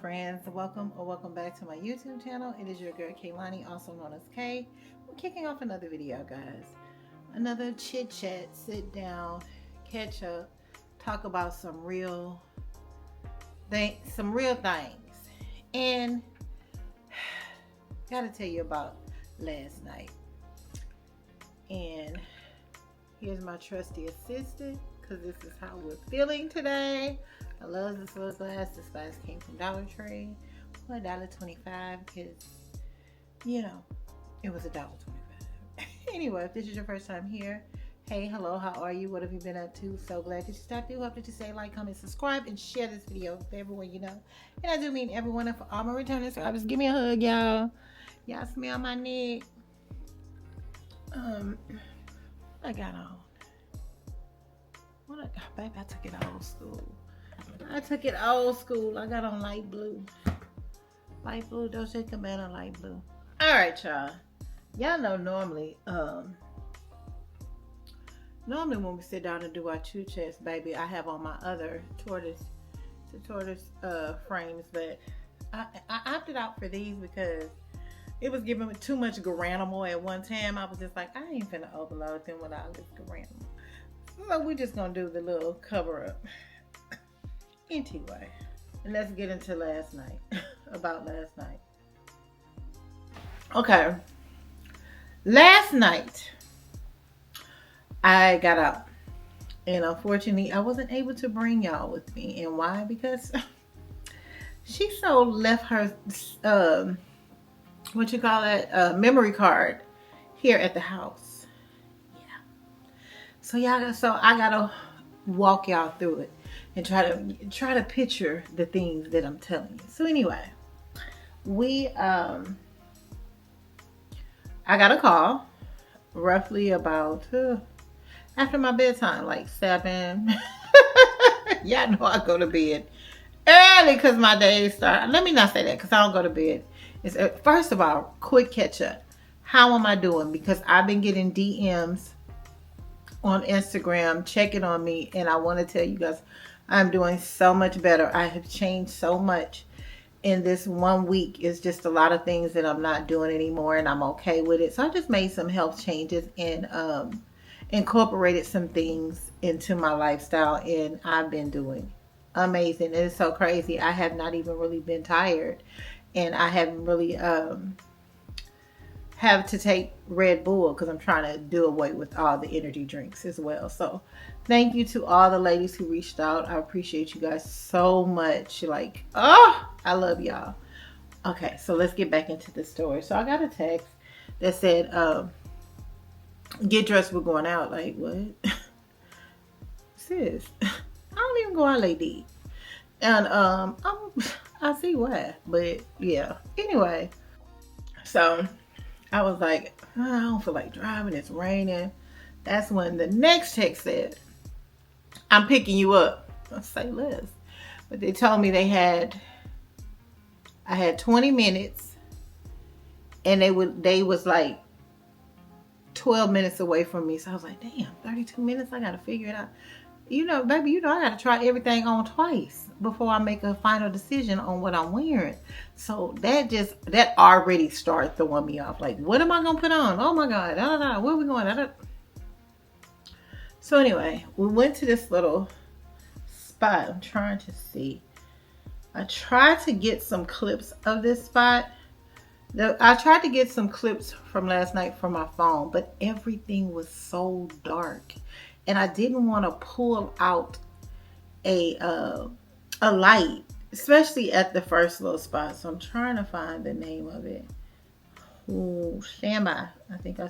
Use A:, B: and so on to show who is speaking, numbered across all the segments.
A: friends, welcome back to my YouTube channel. It is your girl Kaye Lanhi, also known as Kay. We're kicking off another video, guys. Another chit chat, sit down, catch up, talk about some real things. And gotta tell you about last night. And here's my trusty assistant, because this is how we're feeling today. I love this little glass. This glass came from Dollar Tree for $1.25 because, you know, it was $1.25. Anyway, if this is your first time here, hey, hello, how are you? What have you been up to? So glad that you stopped through. Hope that you say like, comment, subscribe, and share this video with everyone you know. And I do mean everyone, and for all my returning subscribers, give me a hug, y'all. Y'all smell my neck. I got on. Baby, I took it old school. I got on light blue. Light blue, Dolce & Gabbana light blue. Alright, y'all. Y'all know normally when we sit down and do our chit chats, baby, I have on my other tortoise frames, but I opted out for these because it was giving me too much Garanimals at one time. I was just like, I ain't finna overload them with all this Garanimals. So we're just gonna do the little cover up. Anyway, let's get into last night. About last night. Okay. Last night, I got out. And unfortunately, I wasn't able to bring y'all with me. And why? Because she left her, memory card here at the house. Yeah. So I gotta walk y'all through it and try to picture the things that I'm telling you. So anyway, I got a call roughly about after my bedtime, like 7. Y'all know I go to bed early because my days start. Let me not say that because I don't go to bed. First of all, quick catch up. How am I doing? Because I've been getting DMs on Instagram checking on me, and I want to tell you guys I'm doing so much better. I have changed so much in this 1 week. It's just a lot of things that I'm not doing anymore, and I'm okay with it. So I just made some health changes and incorporated some things into my lifestyle, and I've been doing amazing. It is so crazy. I have not even really been tired, and I haven't really have to take Red Bull because I'm trying to do away with all the energy drinks as well. So thank you to all the ladies who reached out. I appreciate you guys so much. I love y'all. Okay, so let's get back into the story. So I got a text that said, get dressed, we're going out. Like, what? Sis, I don't even go out like that. And I see why. But yeah. Anyway, so I was like, I don't feel like driving. It's raining. That's when the next text said, I'm picking you up. I say less. But they told me I had 20 minutes, and they was like 12 minutes away from me. So I was like, damn, 32 minutes. I got to figure it out. Baby, I got to try everything on twice before I make a final decision on what I'm wearing. So that already started throwing me off. Like, what am I going to put on? Oh my God. Where are we going? So anyway, we went to this little spot. I'm trying to see. I tried to get some clips of this spot. I tried to get some clips from last night from my phone, but everything was so dark. And I didn't want to pull out a light, especially at the first little spot. So I'm trying to find the name of it. Ooh, stand by. I think I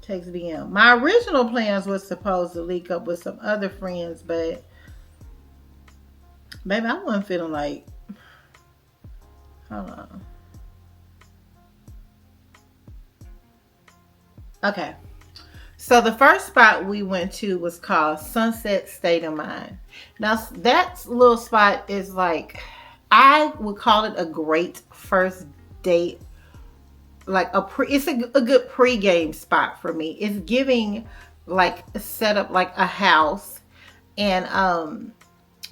A: text BM. My original plans was supposed to link up with some other friends, but baby, I wasn't feeling like. Hold on. Okay. So the first spot we went to was called Sunset State of Mind. Now that little spot is like, I would call it a great first date. Like it's a good pre-game spot for me. It's giving like set up like a house, and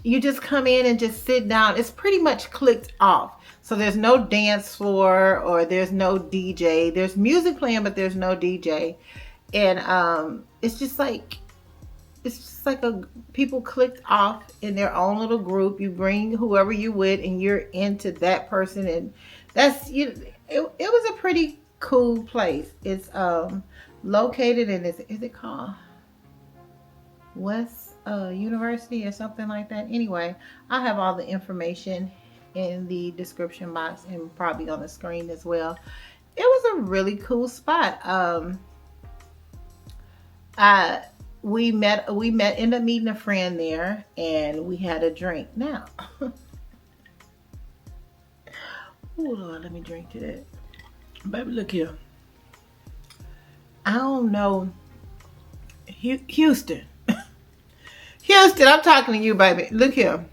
A: You just come in and just sit down. It's pretty much clicked off. So there's no dance floor or there's no DJ. There's music playing, but there's no DJ. And it's just like a people clicked off in their own little group. You bring whoever you with, and you're into that person, and that's you. It was a pretty cool place. It's located in is it called West University or something like that. Anyway, I have all the information in the description box and probably on the screen as well. It was a really cool spot. We ended up meeting a friend there, and we had a drink. Now, oh Lord, let me drink to that. Baby, look here. I don't know. Houston. Houston, I'm talking to you, baby. Look here.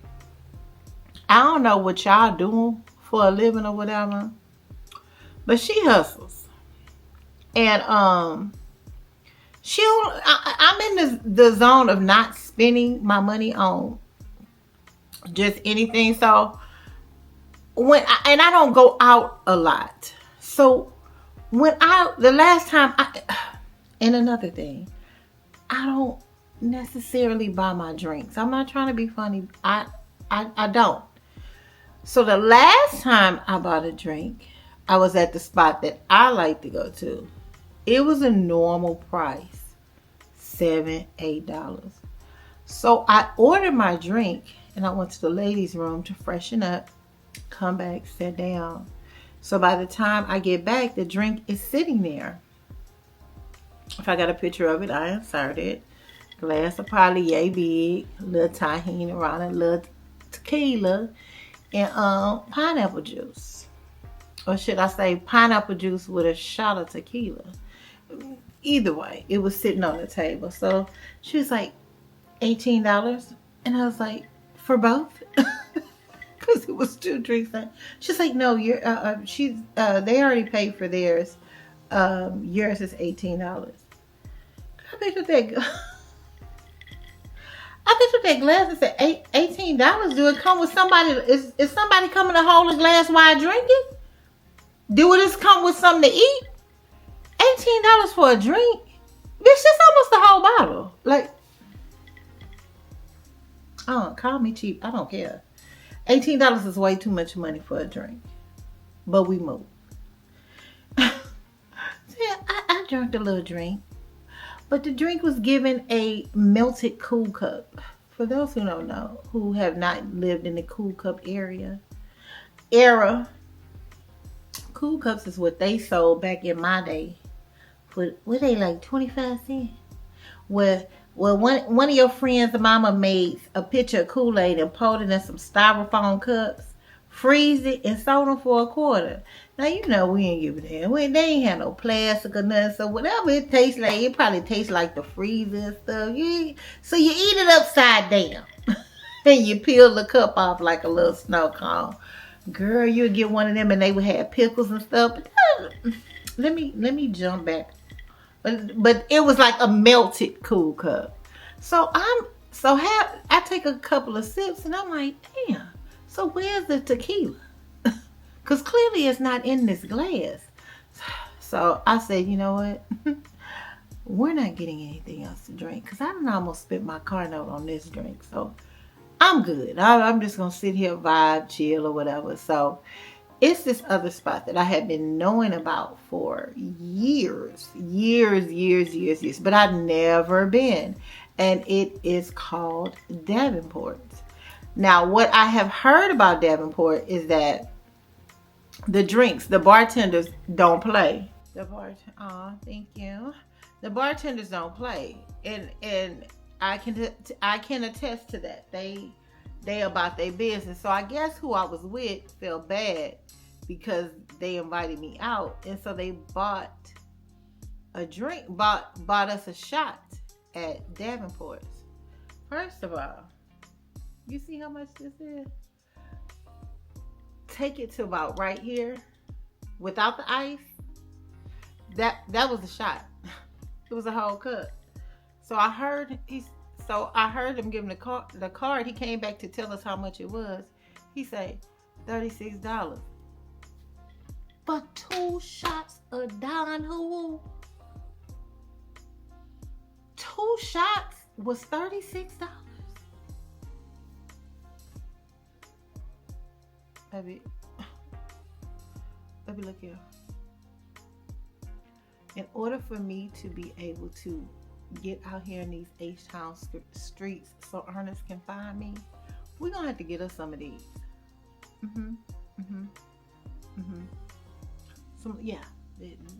A: I don't know what y'all doing for a living or whatever, but she hustles. And I'm in the zone of not spending my money on just anything. So I don't go out a lot. So the last time and another thing, I don't necessarily buy my drinks. I'm not trying to be funny. I don't. So the last time I bought a drink, I was at the spot that I like to go to. It was a normal price, $7, $8. So I ordered my drink and I went to the ladies' room to freshen up, come back, sit down. So by the time I get back, the drink is sitting there. If I got a picture of it, I inserted it. Glass of probably yay big, a little tahini around it, a little tequila, and pineapple juice. Or should I say pineapple juice with a shot of tequila. Either way, it was sitting on the table. So she was like, $18. And I was like, for both? Because it was 2 drinks. She's like, no, you're they already paid for theirs. Yours is $18. I picked up that glass and said, $18. Do it come with somebody? Is somebody coming to hold a glass while I drink it? Do it come with something to eat? $18 for a drink? Bitch, that's almost the whole bottle. Like, oh, call me cheap. I don't care. $18 is way too much money for a drink. But we moved. So yeah, I drank the little drink. But the drink was given a melted cool cup. For those who don't know, who have not lived in the cool cup era, cool cups is what they sold back in my day. Were they like 25 cents? Well, one of your friends' mama made a pitcher of Kool-Aid and poured it in some styrofoam cups, freeze it, and sold them for $0.25. Now, you know we ain't give a damn. They ain't had no plastic or nothing. So whatever it tastes like, it probably tastes like the freezer and stuff. So you eat it upside down. And you peel the cup off like a little snow cone. Girl, you'd get one of them and they would have pickles and stuff. But let me jump back. But it was like a melted cool cup. So I take a couple of sips and I'm like, damn. So where's the tequila? Because clearly it's not in this glass. So I said, you know what? We're not getting anything else to drink. Because I done almost spent my car note on this drink. So I'm good. I'm just going to sit here, vibe, chill or whatever. So it's this other spot that I have been knowing about for years. But I've never been. And it is called Davenport. Now, what I have heard about Davenport is that the bartenders don't play. Thank you. The bartenders don't play, and I can attest to that. They about their business. So I guess who I was with felt bad because they invited me out, and so they bought a drink, bought us a shot at Davenport's. First of all, you see how much this is? Take it to about right here without the ice. That was a shot. It was a whole cup. So I heard So I heard him give him the card. He came back to tell us how much it was. He said $36 for 2 shots of Don Who. 2 shots was $36. Baby, look here. In order for me to be able to get out here in these H-Town streets so Ernest can find me, we're gonna have to get us some of these. Yeah,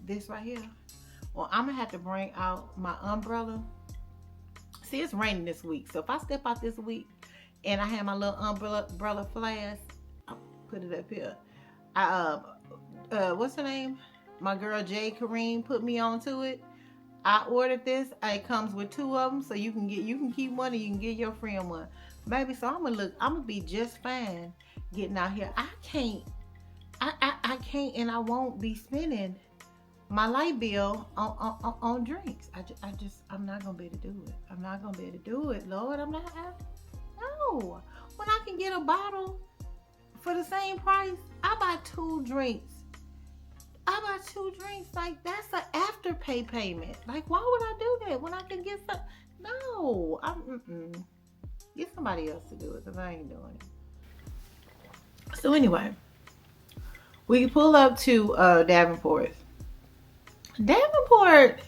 A: this right here. Well, I'm gonna have to bring out my umbrella. See, it's raining this week, so if I step out this week and I have my little umbrella flask, I'll put it up here. What's her name? My girl Jay Kareem put me onto it. I ordered this. It comes with 2 of them, so you can keep one and you can get your friend one, baby. So I'm gonna be just fine getting out here. I can't, and I won't be spending my light bill on drinks. I'm not gonna be able to do it. I'm not gonna be able to do it, Lord. No. When I can get a bottle for the same price, I buy 2 drinks. Like, that's an afterpay payment. Like, why would I do that when I can get some? No, get somebody else to do it, because I ain't doing it. So anyway, we pull up to Davenport. Davenport,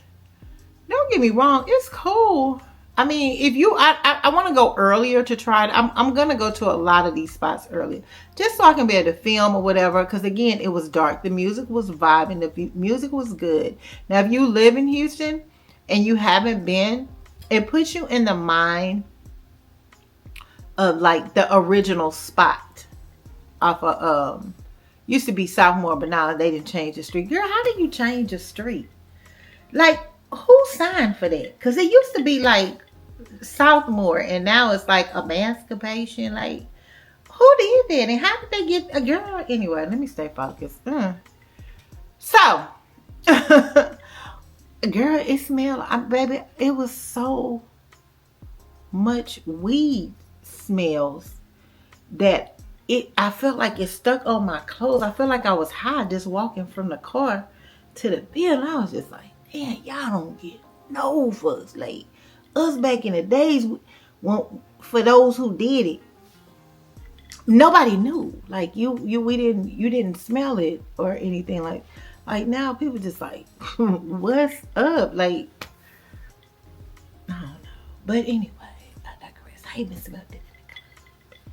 A: don't get me wrong, it's cool. I mean, if you, I want to go earlier to try it. I'm going to go to a lot of these spots earlier, just so I can be able to film or whatever. Because again, it was dark. The music was vibing. The music was good. Now, if you live in Houston and you haven't been, it puts you in the mind of like the original spot off of, used to be Southmore, but now they didn't change the street. Girl, how do you change a street? Like, who signed for that? Because it used to be like Southmore, and now it's like Emancipation. Like, who did that? And how did they get a girl? Anyway, let me stay focused. So, girl, it smelled, baby, it was so much weed smells that I felt like it stuck on my clothes. I felt like I was high just walking from the car to the building. I was just like, man, y'all don't get no fuss. Like, us back in the days, for those who did it, nobody knew. Like, you didn't smell it or anything. Like now, people just like, what's up? Like, I don't know. But anyway, I digress. I even smelled it in the club.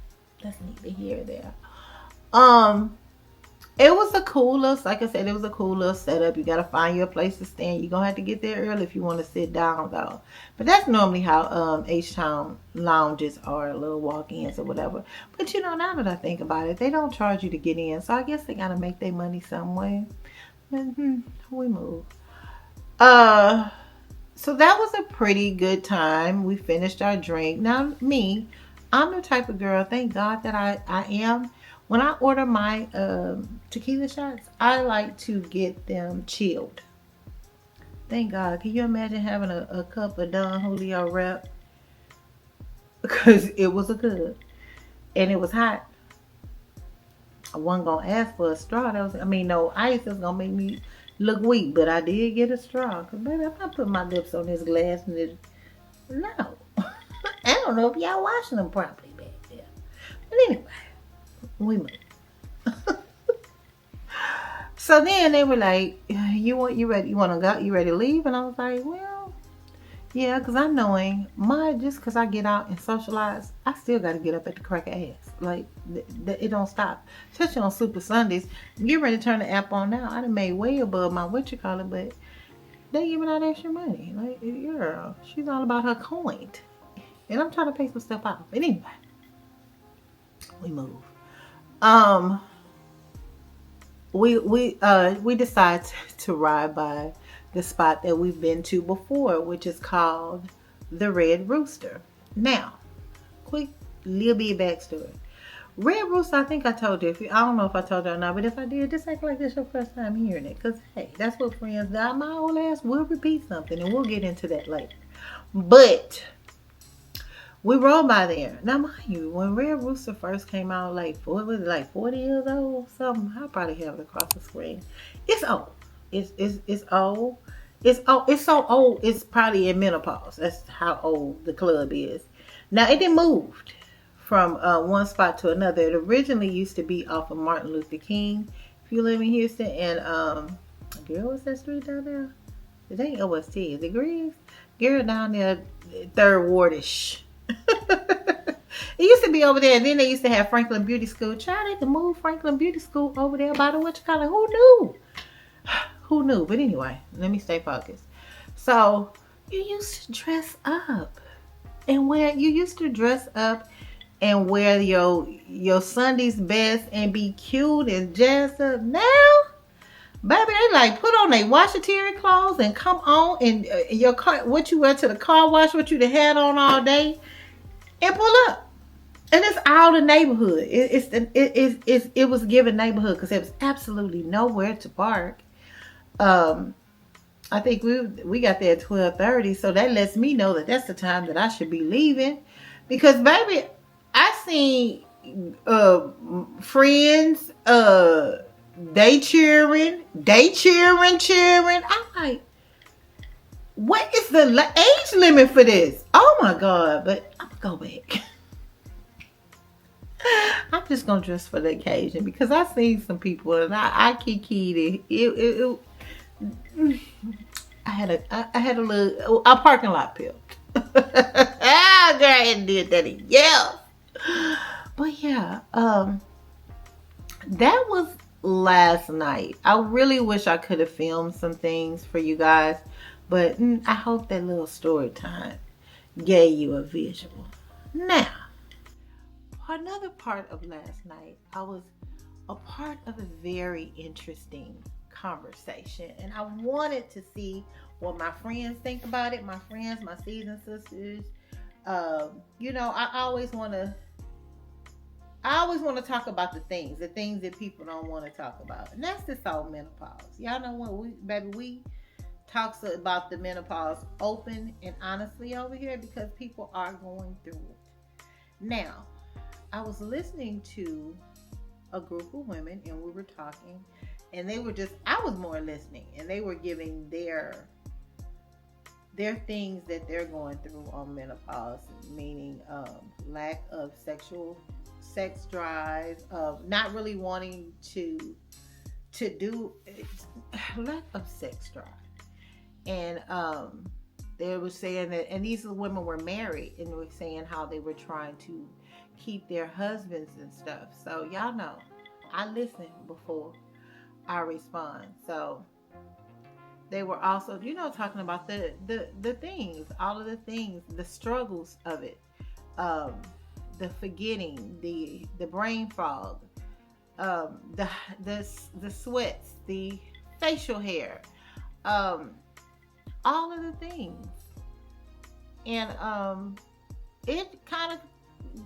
A: That's neither here or there. It was a cool little, like I said, it was a cool little setup. You got to find your place to stand. You're going to have to get there early if you want to sit down, though. But that's normally how H-Town lounges are, little walk-ins or whatever. But, you know, now that I think about it, they don't charge you to get in. So I guess they got to make their money some way. We move. So that was a pretty good time. We finished our drink. Now, I'm the type of girl, thank God that I am. When I order my tequila shots, I like to get them chilled. Thank God. Can you imagine having a cup of Don Julio Rep? Because it was a good. And it was hot. I wasn't going to ask for a straw. No ice is going to make me look weak. But I did get a straw. Because, baby, I'm not putting my lips on this glass. No. I don't know if y'all washing them properly back there. But anyway. We moved. So then they were like, you ready to leave? And I was like, well, yeah, because I'm knowing just because I get out and socialize, I still got to get up at the crack of ass. Like, it don't stop. Especially on Super Sundays. Get ready to turn the app on now. I done made way above my but they giving out extra money. Like, girl, she's all about her coin. And I'm trying to pay some stuff out. But anyway, we move. We decided to ride by the spot that we've been to before, which is called the Red Rooster. Now, quick little bit backstory. Red Rooster, I think I told you. I don't know if I told you or not, but if I did, just act like this your first time hearing it. Because, hey, that's what friends do. My old ass will repeat something, and we'll get into that later. But We rode by there. Now, mind you, when Red Rooster first came out, like, what was it, like 40 years old or something? I probably have it across the screen. It's old. It's old. It's old. It's so old. It's probably in menopause. That's how old the club is. Now, it didn't moved from one spot to another. It originally used to be off of Martin Luther King. If you live in Houston, and girl, what's that street down there? It ain't OST. Is it Greaves? Girl, down there, Third Wardish. It used to be over there, and then they used to have Franklin Beauty School. Child, they could move Franklin Beauty School over there by the what you call it. Who knew? Who knew? But anyway, let me stay focused. So you used to dress up and wear your Sunday's best and be cute and jazzed up. Now, baby, they like put on their washateria clothes and come on and your car, what you wear to the car wash, what you had on all day, and pull up. And it's all the neighborhood. It was given neighborhood because there was absolutely nowhere to park. I think we got there at 12:30, so that lets me know that that's the time that I should be leaving, because baby, I seen friends they cheering. I'm like, what is the age limit for this? Oh my God! But I'm gonna go back. I'm just gonna dress for the occasion because I seen some people and I kikied it. I had a little parking lot pill. Girl, I hadn't did that in years. But yeah, that was last night. I really wish I could have filmed some things for you guys, but I hope that little story time gave you a visual. Now, another part of last night, I was a part of a very interesting conversation, and I wanted to see what my friends think about it. My friends, my seasoned sisters. I always want to talk about the things that people don't want to talk about, and that's this whole menopause. Y'all know what we talks about the menopause open and honestly over here because people are going through it. Now, I was listening to a group of women and we were talking, and I was more listening, and they were giving their things that they're going through on menopause, meaning lack of sex drive, not really wanting to do lack of sex drive. And they were saying that, and these women were married, and they were saying how they were trying to keep their husbands and stuff. So y'all know, I listen before I respond. So they were also, talking about the things, all of the things, the struggles of it, the forgetting, the brain fog, the sweats, the facial hair, all of the things. And it kind of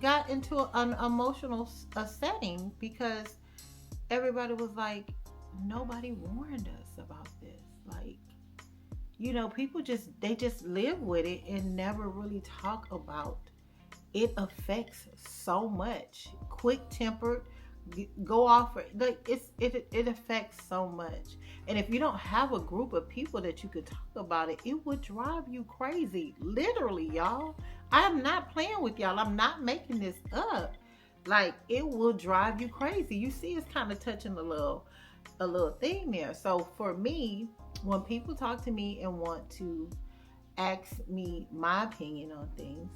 A: got into an emotional setting because everybody was like, nobody warned us about this. Like, people just live with it and never really talk about it. Affects so much. Quick tempered, go off, like it affects so much. And if you don't have a group of people that you could talk about it, it would drive you crazy. Literally, y'all. I'm not playing with y'all. I'm not making this up. Like, it will drive you crazy. You see, it's kind of touching a little thing there. So for me, when people talk to me and want to ask me my opinion on things,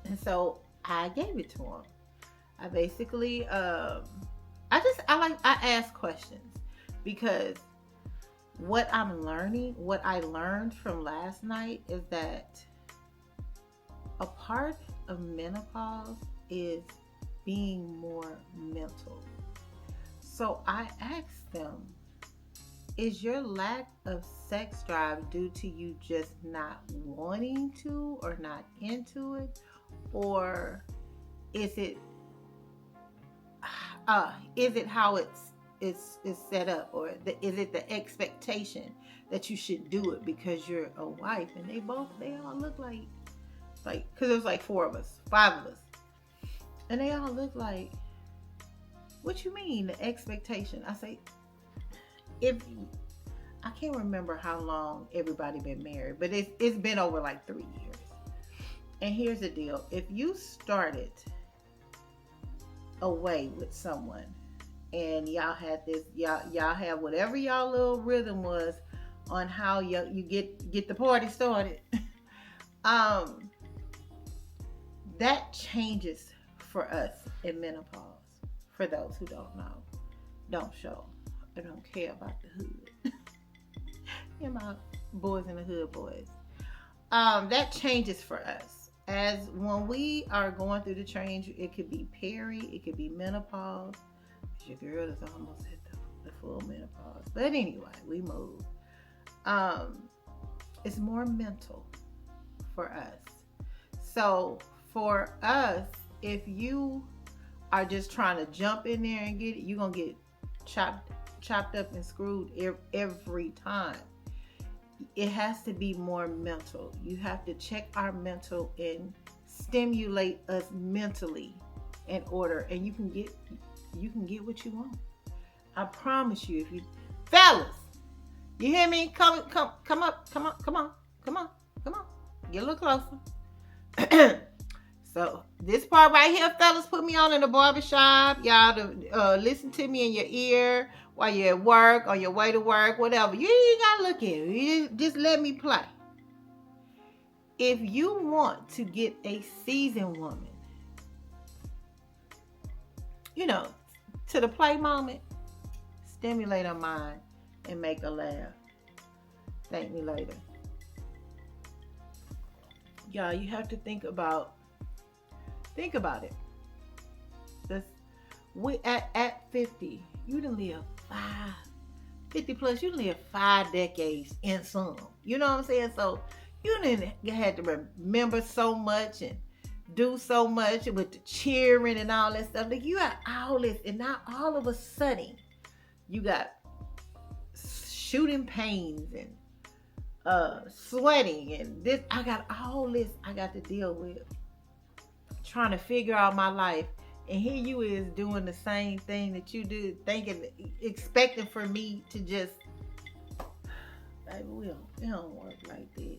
A: and so I gave it to them. I basically, I ask questions because what I learned from last night is that a part of menopause is being more mental. So I asked them, is your lack of sex drive due to you just not wanting to or not into it? Or is it how it's set up? Or is it the expectation that you should do it because you're a wife? And they all look like Like, because it was like 4 of us, 5 of us. And they all looked like, what you mean, the expectation? I say, if I can't remember how long everybody been married, but it's been over like 3 years. And here's the deal: if you started away with someone and y'all had this, y'all have whatever y'all little rhythm was on how you get the party started, that changes for us in menopause. For those who don't know, don't show, I don't care about the hood. And my boys in the hood boys. That changes for us. As when we are going through the change, it could be peri, it could be menopause. Your girl is almost at the full menopause. But anyway, we move. It's more mental for us. So for us, if you are just trying to jump in there and get it, you're gonna get chopped up and screwed every time. It has to be more mental. You have to check our mental and stimulate us mentally in order, and you can get what you want. I promise you. If you fellas, you hear me? Come up, come on. Get a little closer. So this part right here, fellas, put me on in the barbershop. Y'all to listen to me in your ear while you're at work, on your way to work, whatever. You ain't gotta look at it. You just let me play. If you want to get a seasoned woman, to the play moment, stimulate her mind and make her laugh. Thank me later. Y'all, you have to think about it. We at 50, you done live 50 plus, you done live 5 decades in some. You know what I'm saying? So you didn't had to remember so much and do so much with the cheering and all that stuff. Like, you got all this, and now all of a sudden you got shooting pains and sweating and this. I got all this I got to deal with, trying to figure out my life. And here you is doing the same thing that you do, expecting for me to just, baby, it don't work like this.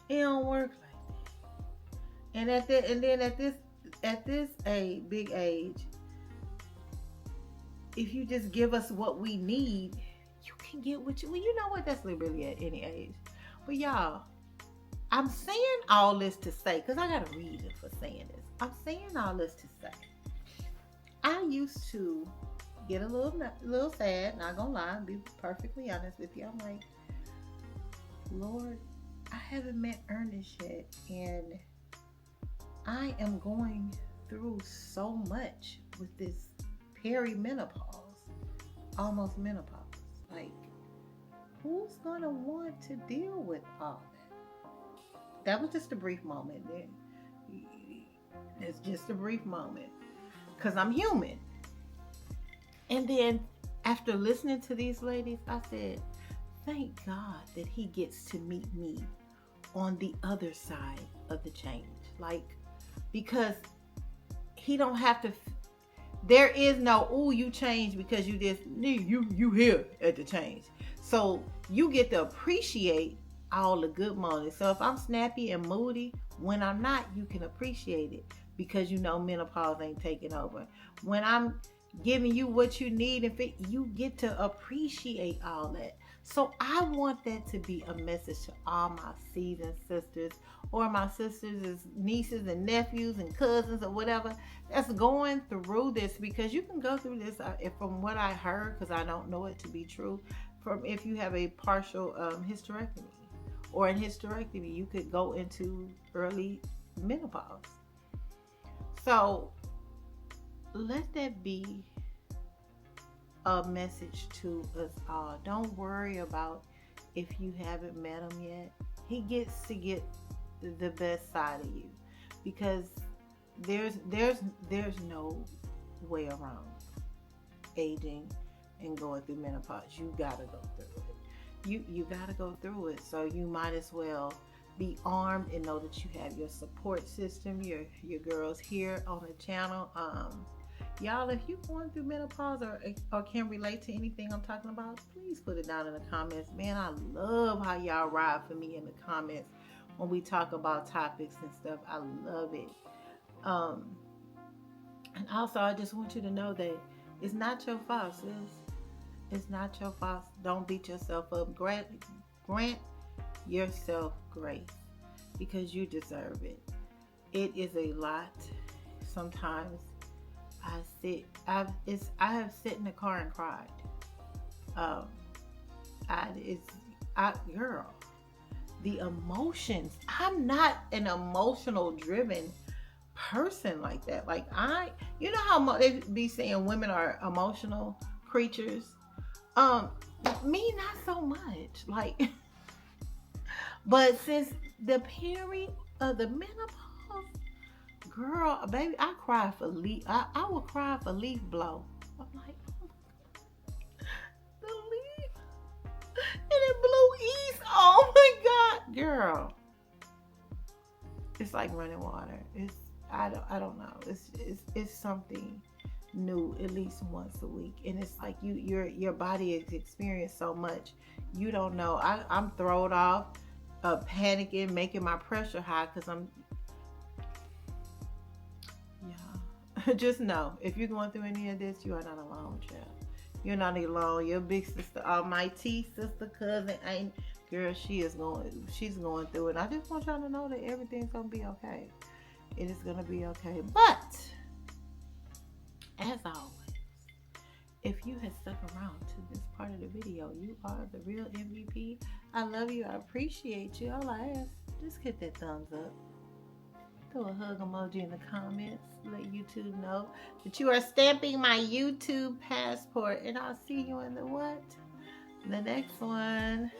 A: It don't work like that. And then at this big age, if you just give us what we need, you can get what you know what, that's literally at any age. But y'all, I'm saying all this to say, because I got a reason for saying this. I'm saying all this to say, I used to get a little sad, not gonna lie, be perfectly honest with you. I'm like, Lord, I haven't met Ernest yet, and I am going through so much with this perimenopause, almost menopause. Like, who's gonna want to deal with all that? That was just a brief moment. It's just a brief moment, because I'm human. And then after listening to these ladies, I said, thank God that he gets to meet me on the other side of the change. Like, because he don't have to, there is no, ooh, you changed because you just, you here at the change. So you get to appreciate all the good moments. So if I'm snappy and moody, when I'm not, you can appreciate it, because you know menopause ain't taking over. When I'm giving you what you need, you get to appreciate all that. So I want that to be a message to all my seasoned sisters, or my sisters' nieces and nephews and cousins or whatever that's going through this, because you can go through this, from what I heard, because I don't know it to be true, from if you have a partial hysterectomy, or in hysterectomy you could go into early menopause. So let that be a message to us all. Don't worry about if you haven't met him yet. He gets to get the best side of you, because there's no way around aging and going through menopause. You gotta go through it. You gotta go through it. So you might as well be armed and know that you have your support system, your girls here on the channel. Y'all, if you're going through menopause or can relate to anything I'm talking about, please put it down in the comments. Man, I love how y'all ride for me in the comments when we talk about topics and stuff. I love it. And also, I just want you to know that it's not your fault, sis. It's not your fault. Don't beat yourself up. Grant yourself grace because you deserve it. It is a lot. Sometimes I have sit in the car and cried. Girl, the emotions. I'm not an emotional driven person like that. Like you know how much they be saying women are emotional creatures. Me not so much. Like, but since the period of the menopause, girl, baby, I cry for leaf. I will cry for leaf blow. I'm like, oh my God, the leaf, and it blew east. Oh my God, girl, it's like running water. I don't know. It's something new at least once a week, and it's like your body has experienced so much. You don't know. I'm thrown off, panicking, making my pressure high because I'm. Yeah, just know if you're going through any of this, you are not alone, child. You're not alone. Your big sister, my T sister, cousin, ain't girl. She's going through it. I just want y'all to know that everything's gonna be okay. It is gonna be okay. But as always, if you have stuck around to this part of the video, you are the real MVP. I love you. I appreciate you. All I ask, just hit that thumbs up. Throw a hug emoji in the comments. Let YouTube know that you are stamping my YouTube passport. And I'll see you in the what? The next one.